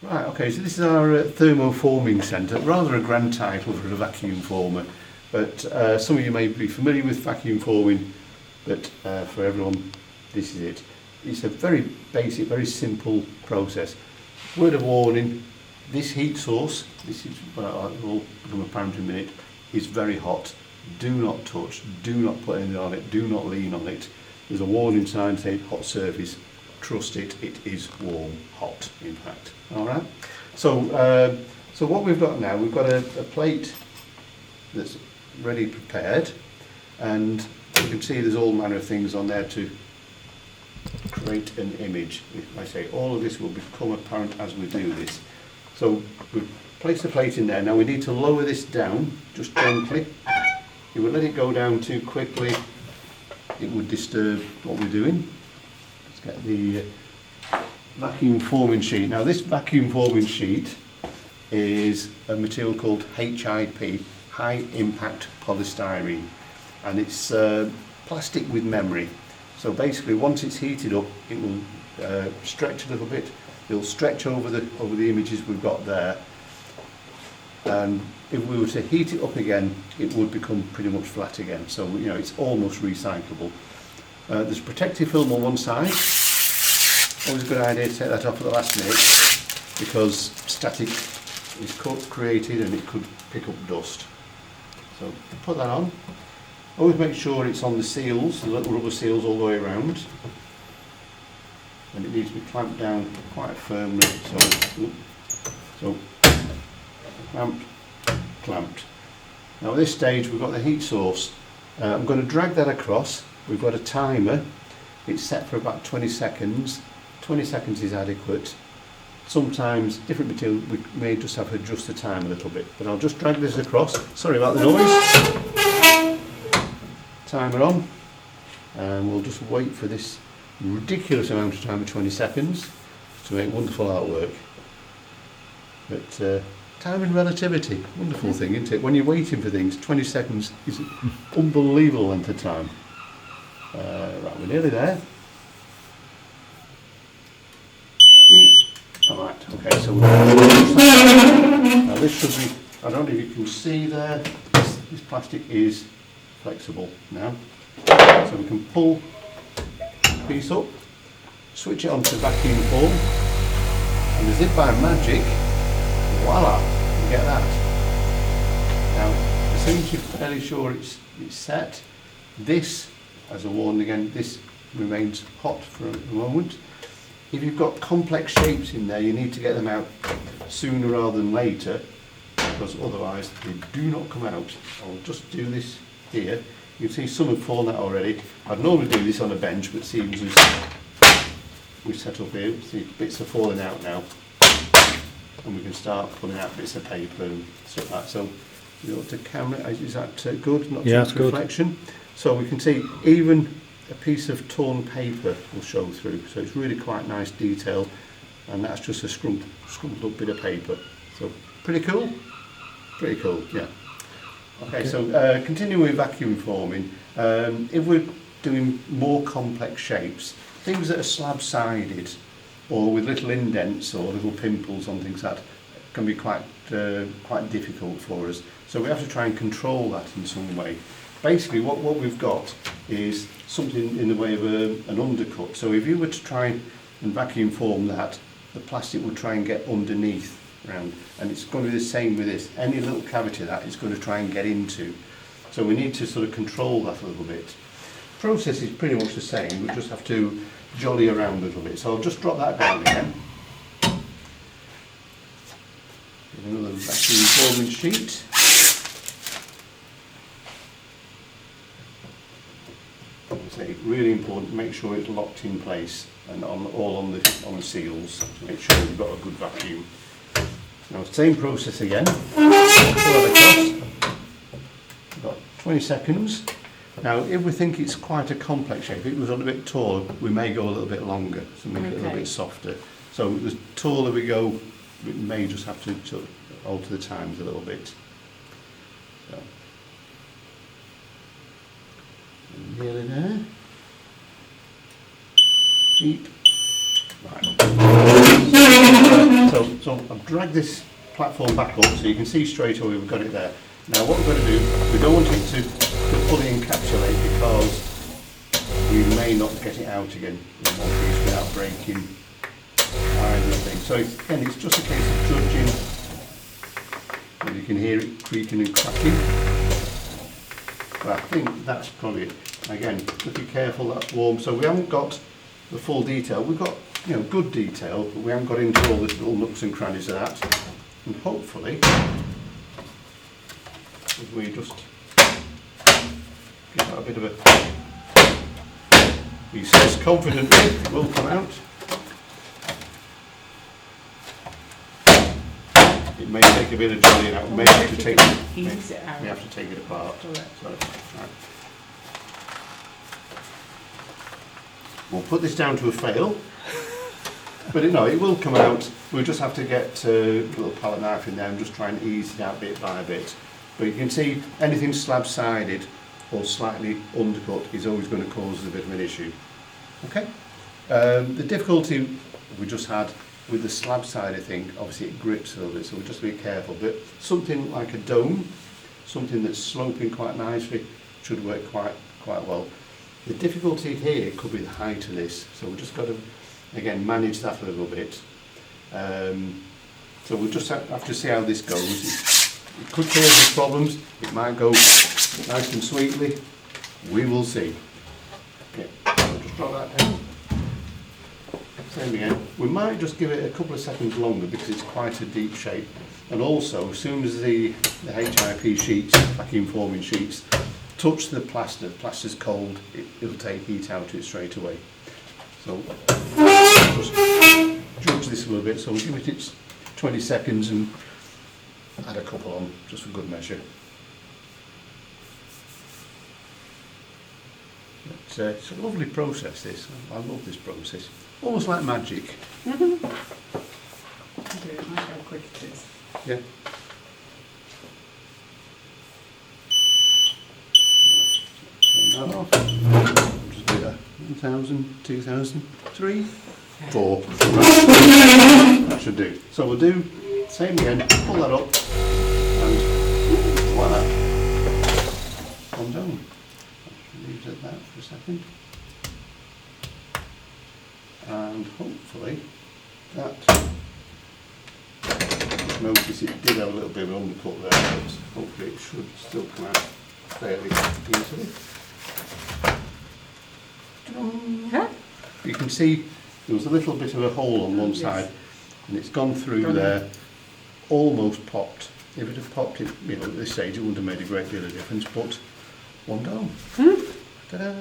Right, okay, so this is our Thermo Forming Centre, rather a grand title for a vacuum former, but some of you may be familiar with vacuum forming, but for everyone, this is it. It's a very basic, very simple process. Word of warning, this heat source, this is, well, it will become apparent in a minute, is very hot. Do not touch, do not put anything on it, do not lean on it. There's a warning sign saying hot surface. Trust it, it is warm, hot in fact. Alright, so so what we've got now, we've got a plate that's ready prepared, and you can see there's all manner of things on there to create an image. Like I say, all of this will become apparent as we do this. So we've placed the plate in there. Now we need to lower this down, just gently. If we let it go down too quickly, it would disturb what we're doing. Let's get the vacuum forming sheet. Now this vacuum forming sheet is a material called HIP, high impact polystyrene, and it's plastic with memory. So basically once it's heated up, it will stretch a little bit. It'll stretch over the images we've got there, and if we were to heat it up again, it would become pretty much flat again. So you know, it's almost recyclable. There's protective film on one side. Always a good idea to take that off at the last minute, because static is created and it could pick up dust. So put that on. Always make sure it's on the seals, the little rubber seals all the way around. And it needs to be clamped down quite firmly. So clamped. Now at this stage we've got the heat source. I'm going to drag that across. We've got a timer. It's set for about 20 seconds. 20 seconds is adequate. Sometimes different material, we may just have to adjust the time a little bit, but I'll just drag this across. Sorry about the noise. Timer on, and we'll just wait for this ridiculous amount of time of 20 seconds to make wonderful artwork. But time and relativity, wonderful thing, isn't it? When you're waiting for things, 20 seconds is an unbelievable length of time. Right, we're nearly there. Alright, okay, so now this should be, I don't know if you can see there, this plastic is flexible now. So we can pull the piece up, switch it onto vacuum form, and as if by magic, voila, you get that. Now, as soon as you're fairly sure it's set, this, as a warning again, this remains hot for a moment. If you've got complex shapes in there, you need to get them out sooner rather than later, because otherwise they do not come out. I'll just do this here. You can see some have fallen out already. I'd normally do this on a bench, but seems as we've set up here, see bits are falling out now, and we can start pulling out bits of paper and stuff like that. So you know, to camera, is that good? Not too much reflection. So we can see even a piece of torn paper will show through, so it's really quite nice detail, and that's just a scrumpled up bit of paper. So pretty cool, yeah. Okay, so continuing with vacuum forming, if we're doing more complex shapes, things that are slab sided or with little indents or little pimples on things, that can be quite difficult for us. So we have to try and control that in some way. Basically what we've got is something in the way of an undercut. So if you were to try and vacuum form that, the plastic would try and get underneath around, and it's going to be the same with this. Any little cavity that it's going to try and get into. So we need to sort of control that a little bit. The process is pretty much the same, we just have to jolly around a little bit. So I'll just drop that down again. Another vacuum forming sheet. It's really important to make sure it's locked in place and all on the seals to make sure we've got a good vacuum. Now same process again. Pull that across. We've got 20 seconds. Now if we think it's quite a complex shape, if it was a little bit taller, we may go a little bit longer, so make it a little bit softer. So the taller we go, we may just have to sort of alter the times a little bit. So. Nearly there. Deep. Right. So So I've dragged this platform back up so you can see straight away we've got it there. Now what we're going to do, we don't want it to fully encapsulate because we may not get it out again in one piece without breaking either thing. So again, it's just a case of judging, and you can hear it creaking and cracking. But I think that's probably it. Again, just be careful that's warm. So we haven't got the full detail. We've got, you know, good detail, but we haven't got into all the little nooks and crannies of that. And hopefully, if we just give that a bit of a, he says confidently, it will come out. It may take a bit of drilling out. We may have to take it. We have to take it apart. So, right. We'll put this down to a fail, but it will come out. We'll just have to get a little palette knife in there and just try and ease it out bit by bit. But you can see anything slab-sided or slightly undercut is always going to cause us a bit of an issue. Okay. The difficulty we just had with the slab-sided thing, obviously it grips a little bit, so we'll just be careful. But something like a dome, something that's sloping quite nicely, should work quite well. The difficulty here could be the height of this, so we've just got to, again, manage that a little bit. So we'll just have to see how this goes. It could cause us problems, it might go nice and sweetly, we will see. Okay, I'll just drop that down. Same again. We might just give it a couple of seconds longer because it's quite a deep shape. And also, as soon as the HIP sheets, vacuum forming sheets, touch the plaster's cold, it'll take heat out of it straight away. So just judge this a little bit, so we'll give it its 20 seconds and add a couple on, just for good measure. But, it's a lovely process, this. I love this process. Almost like magic. Look how quick it is. Yeah. Turn that off. Just do that. 1,000, 2,000, 3, 4. That should do. So we'll do same again. Pull that up, and voila, I'm done. Leave it at that for a second, and hopefully that. Notice it did have a little bit of undercut there, but hopefully it should still come out fairly easily. Huh? You can see there was a little bit of a hole on one side, and it's gone through there, almost popped. If it had popped, at this stage, it wouldn't have made a great deal of difference, but one down. Ta-da!